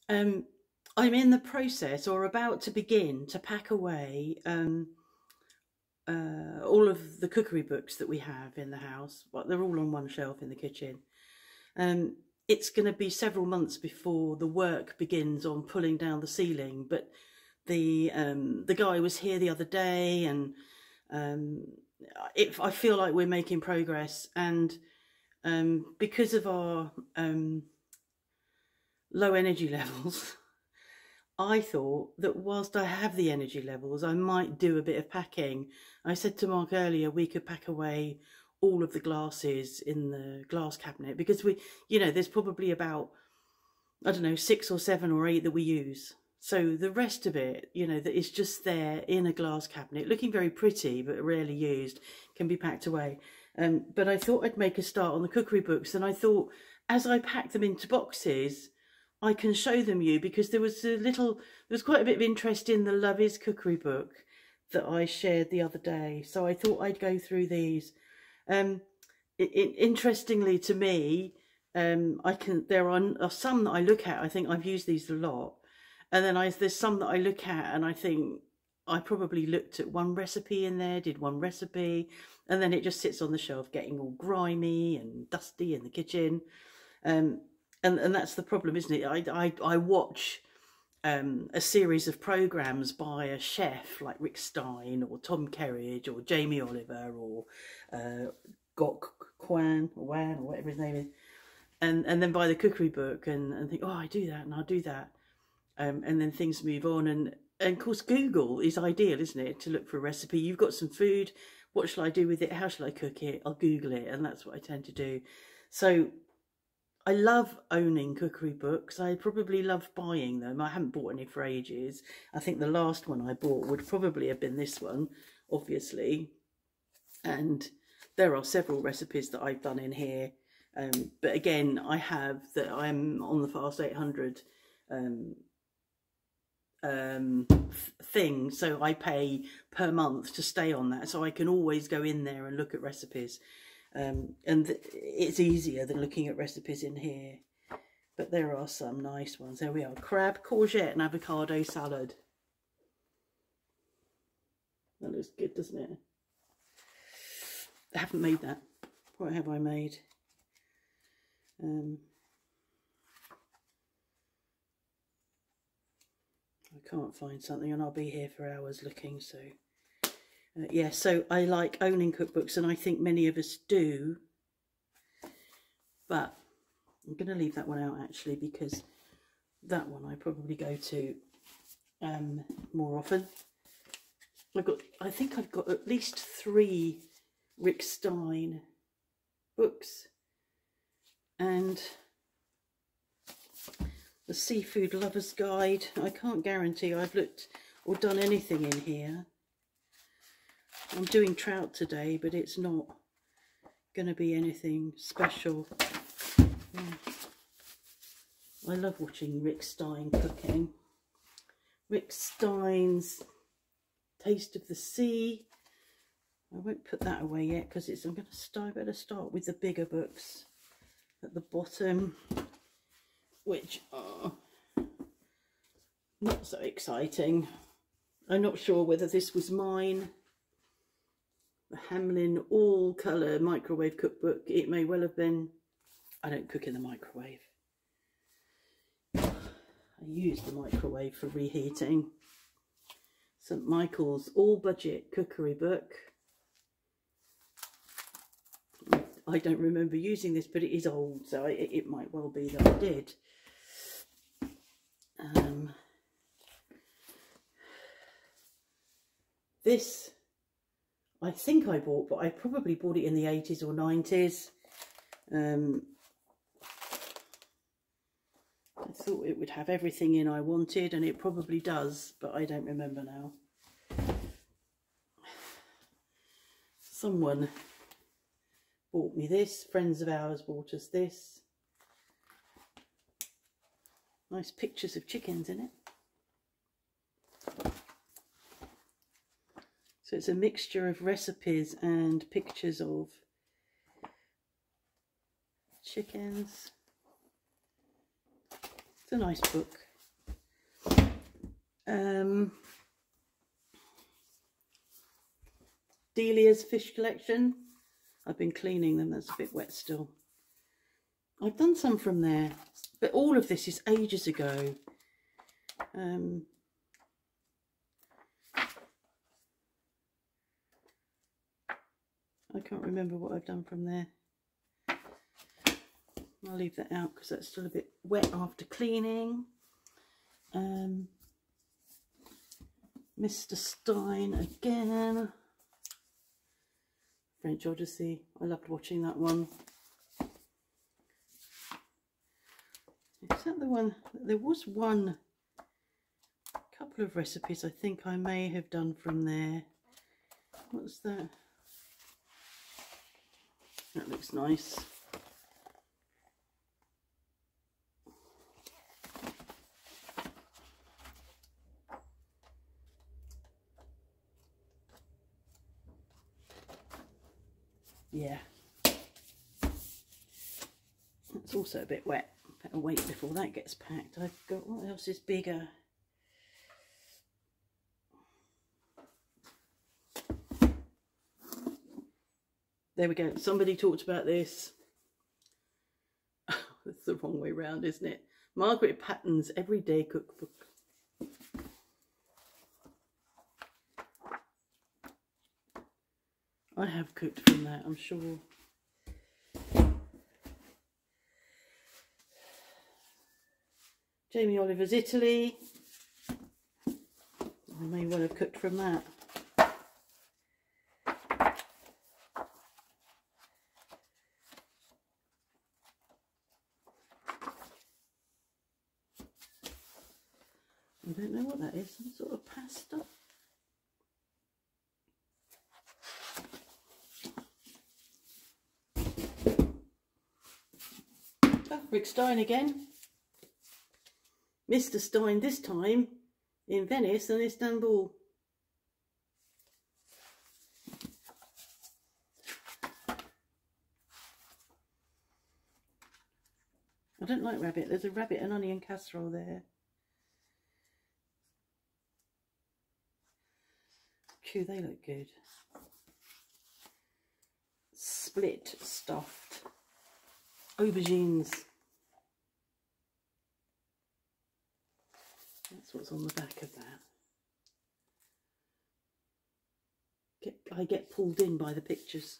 I'm in the process or about to begin to pack away all of the cookery books that we have in the house. Well, they're all on one shelf in the kitchen. Um, it's going to be several months before the work begins on pulling down the ceiling, but the guy was here the other day, and I feel like we're making progress. And because of our low energy levels, I thought that whilst I have the energy levels, I might do a bit of packing. I said to Mark earlier, we could pack away all of the glasses in the glass cabinet, because there's probably about, I don't know, 6 or 7 or 8 that we use. So the rest of it, that is just there in a glass cabinet, looking very pretty, but rarely used, can be packed away. But I thought I'd make a start on the cookery books. And I thought, as I pack them into boxes, I can show them you, because there was quite a bit of interest in the Love Is cookery book that I shared the other day. So I thought I'd go through these. Interestingly to me, there are some that I look at, I think I've used these a lot. And then there's some that I look at and I think I probably looked at one recipe in there, did one recipe, and then it just sits on the shelf getting all grimy and dusty in the kitchen. And that's the problem, isn't it? I watch a series of programs by a chef like Rick Stein or Tom Kerridge or Jamie Oliver or Gok Kwan or Wan or whatever his name is, and then buy the cookery book and think, oh, I do that and I'll do that, and then things move on. And of course Google is ideal, isn't it, to look for a recipe. You've got some food, what shall I do with it, how shall I cook it, I'll Google it, and that's what I tend to do. So I love owning cookery books. I probably love buying them. I haven't bought any for ages. I think the last one I bought would probably have been this one, obviously. And there are several recipes that I've done in here. But again, I'm on the Fast 800 thing. So I pay per month to stay on that. So I can always go in there and look at recipes. And it's easier than looking at recipes in here. But there are some nice ones. There we are. Crab, courgette and avocado salad. That looks good, doesn't it? I haven't made that. What have I made? I can't find something, and I'll be here for hours looking. So yeah, so I like owning cookbooks, and I think many of us do, but I'm going to leave that one out actually, because that one I probably go to more often. I think I've got at least 3 Rick Stein books, and the Seafood Lover's Guide. I can't guarantee I've looked or done anything in here. I'm doing trout today, but it's not going to be anything special. I love watching Rick Stein cooking. Rick Stein's Taste of the Sea. I won't put that away yet, because I better start with the bigger books at the bottom, which are not so exciting. I'm not sure whether this was mine. The Hamlin all colour microwave cookbook. It may well have been. I don't cook in the microwave. I use the microwave for reheating. St Michael's all budget cookery book. I don't remember using this, but it is old, so it might well be that I did. This I think I bought, but I probably bought it in the 80s or 90s. I thought it would have everything in I wanted, and it probably does, but I don't remember now. Someone bought me this. Friends of ours bought us this. Nice pictures of chickens in it. So it's a mixture of recipes and pictures of chickens. It's a nice book. Delia's fish collection. I've been cleaning them, that's a bit wet still. I've done some from there, but all of this is ages ago. I can't remember what I've done from there. I'll leave that out because that's still a bit wet after cleaning. Mr. Stein again. French Odyssey. I loved watching that one. Is that the one? There was one, couple of recipes I think I may have done from there. What's that? That looks nice. Yeah. It's also a bit wet. Better wait before that gets packed. I've got, what else is bigger? There we go. Somebody talked about this. It's the wrong way round, isn't it? Margaret Patton's Everyday Cookbook. I have cooked from that, I'm sure. Jamie Oliver's Italy. I may well have cooked from that. I don't know what that is, some sort of pasta. Oh, Rick Stein again. Mr. Stein this time in Venice and Istanbul. I don't like rabbit. There's a rabbit and onion casserole there. Phew, they look good. Split stuffed aubergines. That's what's on the back of that. I get pulled in by the pictures.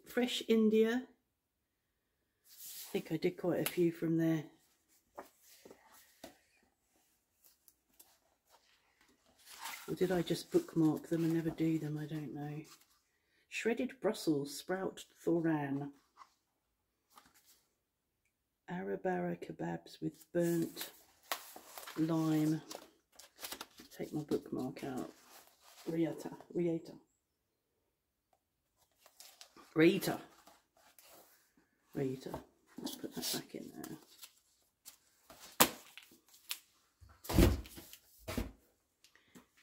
Fresh India. I think I did quite a few from there. Or did I just bookmark them and never do them? I don't know. Shredded Brussels sprout thoran. Arabara kebabs with burnt lime. Take my bookmark out. Rieta. Let's put that back in there.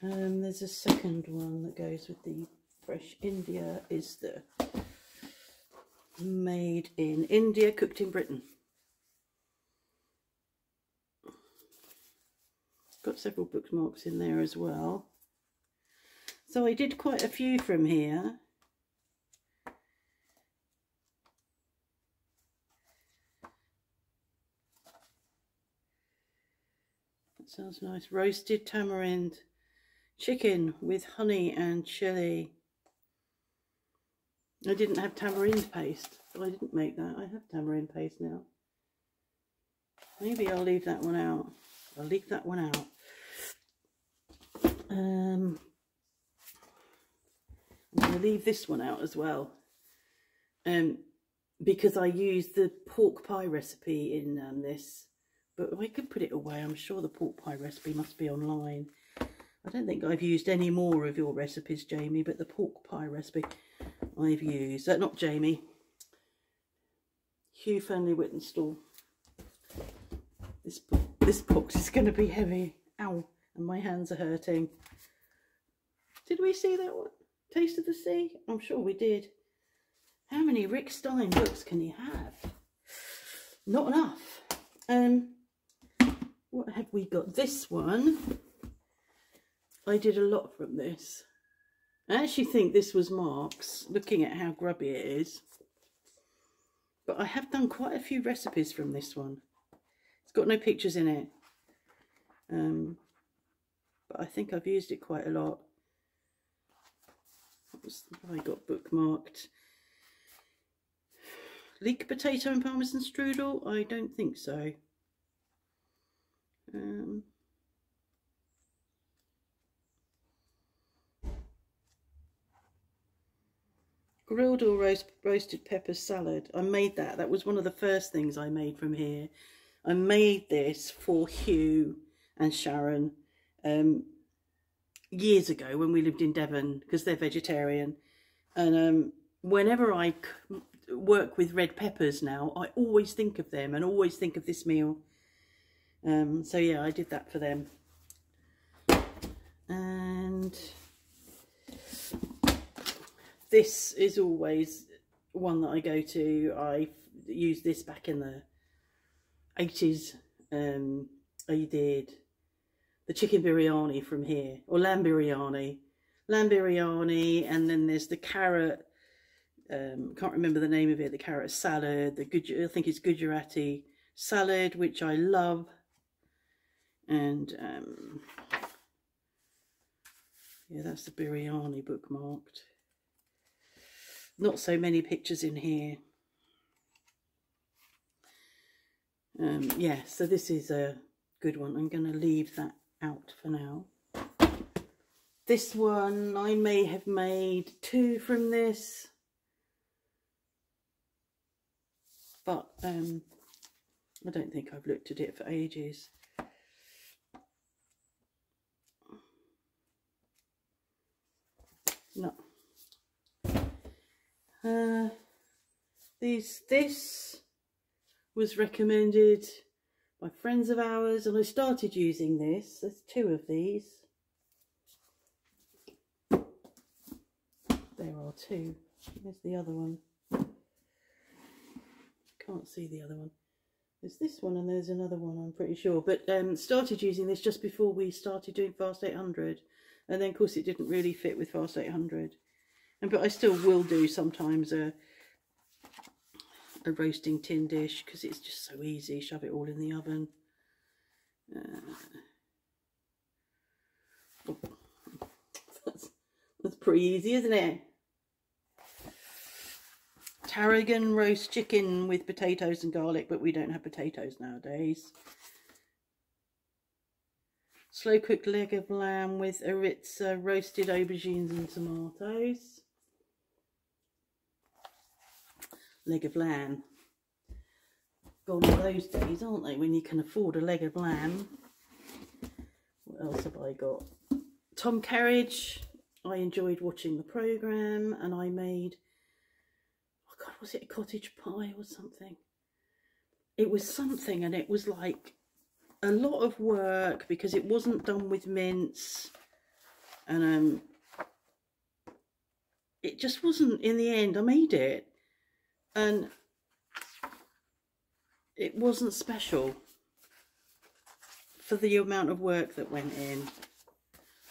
There's a second one that goes with the Fresh India. Is the Made in India, Cooked in Britain. Got several bookmarks in there as well. So I did quite a few from here. That sounds nice. Roasted tamarind chicken with honey and chili. I didn't have tamarind paste, so I didn't make that. I have tamarind paste now. Maybe I'll leave that one out. I'll leave that one out. I'm going to leave this one out as well. Because I used the pork pie recipe in this. But I could put it away. I'm sure the pork pie recipe must be online. I don't think I've used any more of your recipes, Jamie, but the pork pie recipe I've used. Not Jamie. Hugh Fernley Whittenstall. This box is going to be heavy. Ow. And my hands are hurting. Did we see that one? Taste of the Sea? I'm sure we did. How many Rick Stein books can he have? not enough. What have we got? This one, I did a lot from this. I actually think this was Mark's, looking at how grubby it is. But I have done quite a few recipes from this one. It's got no pictures in it. But I think I've used it quite a lot. What have I got bookmarked? Leek potato and Parmesan strudel? I don't think so. Grilled or roasted pepper salad. I made that. That was one of the first things I made from here. I made this for Hugh and Sharon years ago when we lived in Devon, because they're vegetarian. And whenever I work with red peppers now, I always think of them and always think of this meal. So yeah, I did that for them. And this is always one that I go to. I used this back in the 80s. I did the chicken biryani from here, or lamb biryani, and then there's the carrot. Can't remember the name of it. The carrot salad. I think it's Gujarati salad, which I love. And yeah, that's the biryani bookmarked. Not so many pictures in here. Yeah, so this is a good one. I'm going to leave that out for now. This one, I may have made 2 from this. But I don't think I've looked at it for ages. No. This was recommended by friends of ours, and I started using this. There's 2 of these. There are 2. There's the other one. Can't see the other one. There's this one and there's another one, I'm pretty sure. But started using this just before we started doing Fast 800. And then, of course, it didn't really fit with Fast 800. But I still will do sometimes a roasting tin dish, because it's just so easy. Shove it all in the oven. That's pretty easy, isn't it? Tarragon roast chicken with potatoes and garlic, but we don't have potatoes nowadays. Slow cooked leg of lamb with Aritza, roasted aubergines and tomatoes. Leg of lamb. Gone are those days, aren't they, when you can afford a leg of lamb. What else have I got? Tom Carriage. I enjoyed watching the programme, and I made, oh God, was it a cottage pie or something? It was something, and it was like a lot of work because it wasn't done with mince, and it just wasn't, in the end. I made it and it wasn't special for the amount of work that went in.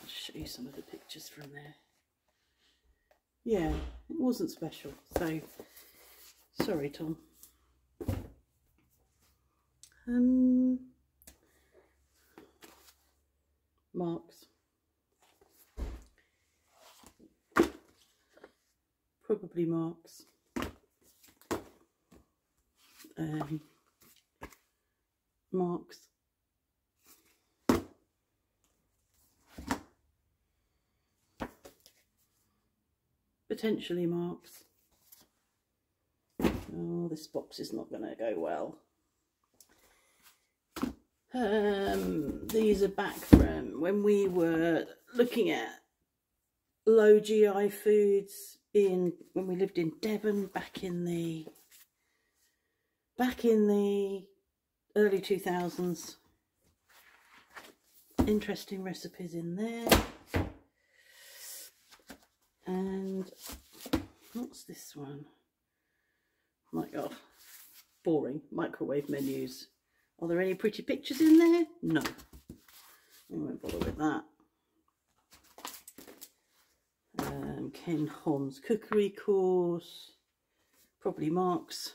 I'll show you some of the pictures from there. Yeah, it wasn't special, so sorry, Tom. Marks. Probably Marks. Marks. Potentially Marks. Oh, this box is not going to go well. These are back from when we were looking at low GI foods when we lived in Devon back in the early 2000s. Interesting recipes in there. And what's this one? My God, boring. Microwave menus. Are there any pretty pictures in there? No. I won't bother with that. Ken Hon's cookery course. Probably Mark's.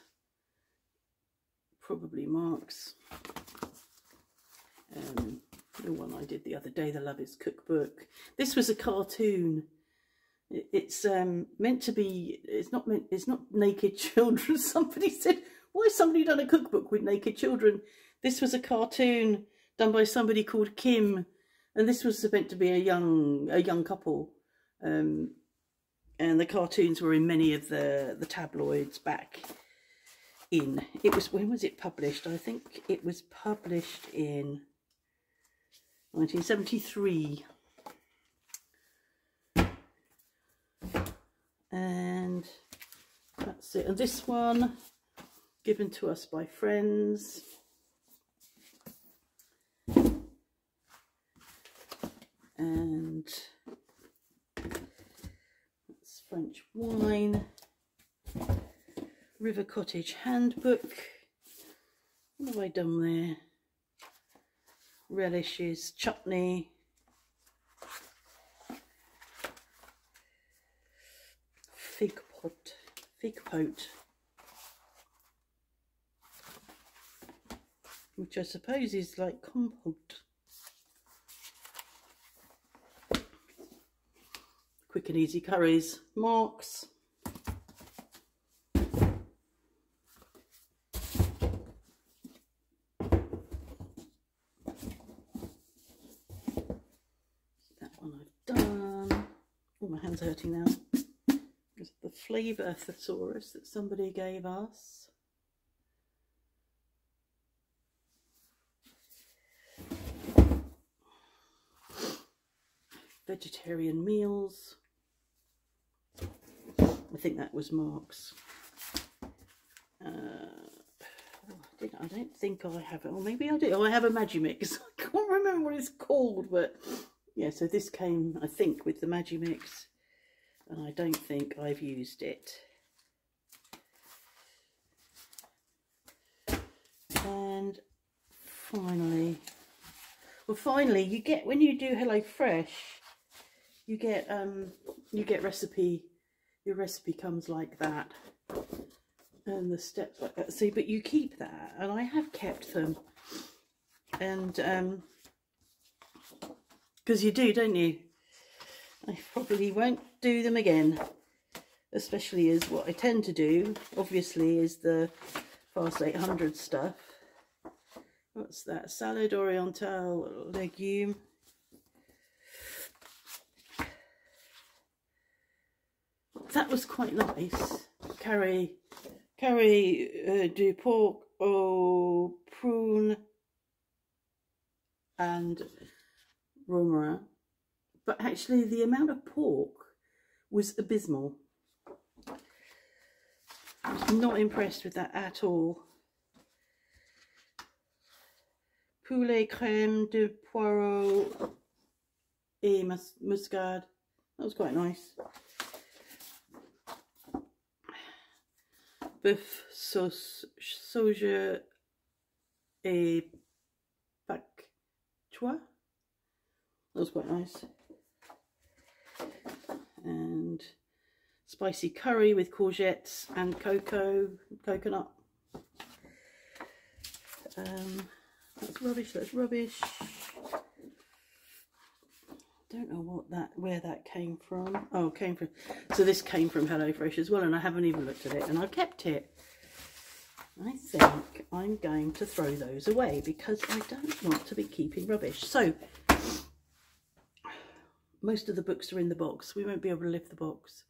Probably Mark's. The one I did the other day, the Love Is Cookbook. This was a cartoon. It's meant to be. It's not naked children. Somebody said, "Why has somebody done a cookbook with naked children?" This was a cartoon done by somebody called Kim, and this was meant to be a young couple. And the cartoons were in many of the tabloids back in. It was, when was it published? I think it was published in 1973. And that's it. And this one, given to us by friends. And that's French wine. River Cottage Handbook. What have I done there? Relishes, chutney. Fig pot, which I suppose is like compote. Quick and easy curries, Mark's. That one I've done. Oh, my hand's hurting now. It's the flavour thesaurus that somebody gave us. Vegetarian meals. I think that was Mark's. I don't think I have it, or maybe I do. Oh, I have a Magimix. I can't remember what it's called, but yeah. So this came, I think, with the Magimix. And I don't think I've used it. And finally, you get, when you do HelloFresh, you get recipe. Your recipe comes like that, and the steps like that. See, but you keep that, and I have kept them, and because you do, don't you? I probably won't do them again, especially as what I tend to do, obviously, is the Fast 800 stuff. What's that? Salad Oriental Legume. That was quite nice. Curry du porc au prune and romarin. But actually the amount of pork was abysmal. I was not impressed with that at all. Poulet crème de poireau et muscade. That was quite nice. Bœuf sauce soja et pâquerois. That was quite nice. And spicy curry with courgettes and coconut. That's rubbish. That's rubbish. Don't know where that came from. Oh, so this came from HelloFresh as well, and I haven't even looked at it, and I've kept it. I think I'm going to throw those away because I don't want to be keeping rubbish. So most of the books are in the box. We won't be able to lift the box,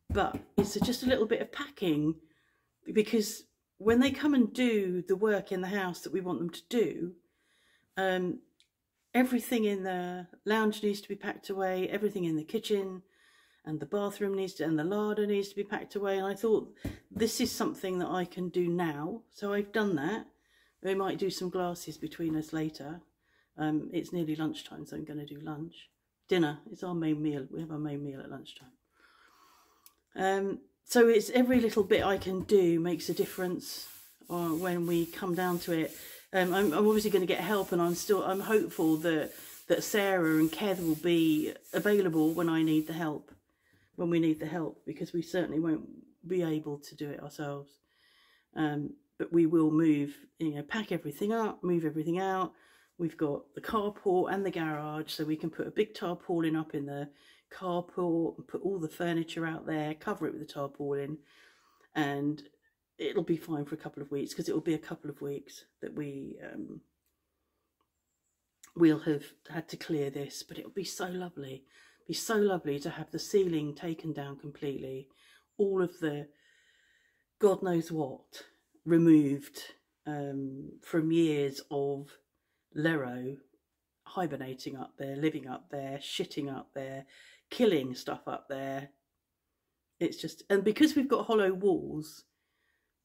but it's just a little bit of packing, because when they come and do the work in the house that we want them to do, everything in the lounge needs to be packed away, everything in the kitchen and the bathroom and the larder needs to be packed away. And I thought, this is something that I can do now. So I've done that. We might do some glasses between us later. It's nearly lunchtime, so I'm going to do lunch. Dinner is our main meal. We have our main meal at lunchtime. So it's every little bit I can do makes a difference. when we come down to it. I'm obviously going to get help, and I'm hopeful that Sarah and Kev will be available when I need the help, when we need the help, because we certainly won't be able to do it ourselves. But we will move, pack everything up, move everything out. We've got the carport and the garage, so we can put a big tarpaulin up in the carport and put all the furniture out there, cover it with the tarpaulin, and it'll be fine for a couple of weeks, because it will be a couple of weeks that we'll have had to clear this. But it'll be so lovely. It'll be so lovely to have the ceiling taken down completely, all of the God knows what removed from years of Lero hibernating up there, living up there, shitting up there, killing stuff up there. It's just, and because we've got hollow walls,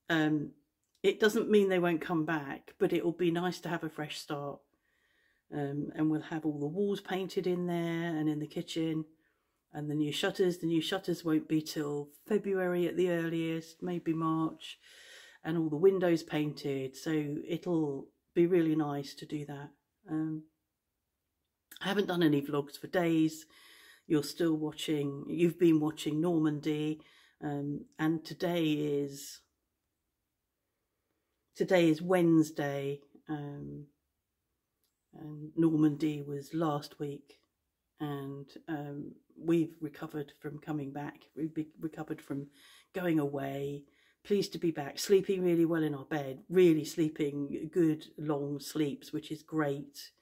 it doesn't mean they won't come back, but it will be nice to have a fresh start. And we'll have all the walls painted in there and in the kitchen, and the new shutters won't be till February at the earliest, maybe March, and all the windows painted, so it'll be really nice to do that. I haven't done any vlogs for days. You've been watching Normandy, and today is Wednesday, and Normandy was last week, and we've recovered from coming back. We've recovered from going away, pleased to be back, sleeping really well in our bed, really sleeping good long sleeps, which is great.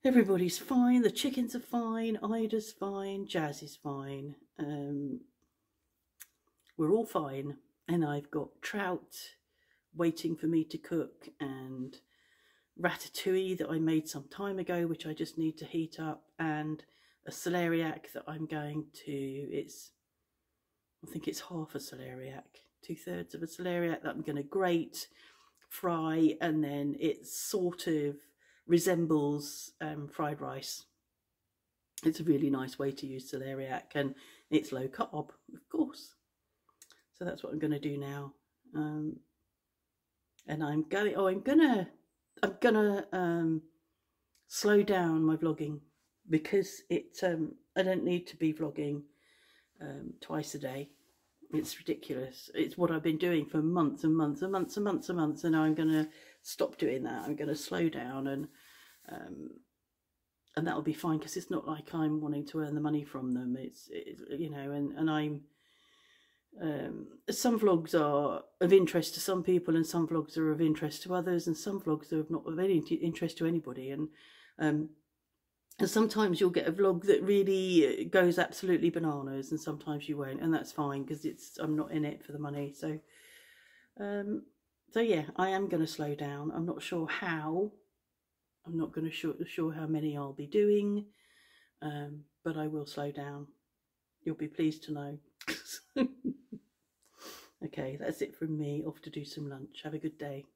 Everybody's fine, the chickens are fine, Ida's fine, Jazz is fine, we're all fine, and I've got trout waiting for me to cook, and ratatouille that I made some time ago, which I just need to heat up, and a celeriac that I'm going to, I think it's half a celeriac, 2/3 of a celeriac that I'm going to grate, fry, and then it sort of resembles fried rice. It's a really nice way to use celeriac, and it's low carb, of course. So that's what I'm going to do now. And I'm gonna slow down my vlogging, because I don't need to be vlogging twice a day. It's ridiculous. It's what I've been doing for months and months and months and months and months, and now I'm going to stop doing that. I'm going to slow down, and that'll be fine, because it's not like I'm wanting to earn the money from them. It's and I'm some vlogs are of interest to some people, and some vlogs are of interest to others, and some vlogs are not of any interest to anybody, and sometimes you'll get a vlog that really goes absolutely bananas, and sometimes you won't, and that's fine, because I'm not in it for the money. So yeah, I am going to slow down. I'm not sure how. I'm not going to sure how many I'll be doing, but I will slow down. You'll be pleased to know. Okay, that's it from me. Off to do some lunch. Have a good day.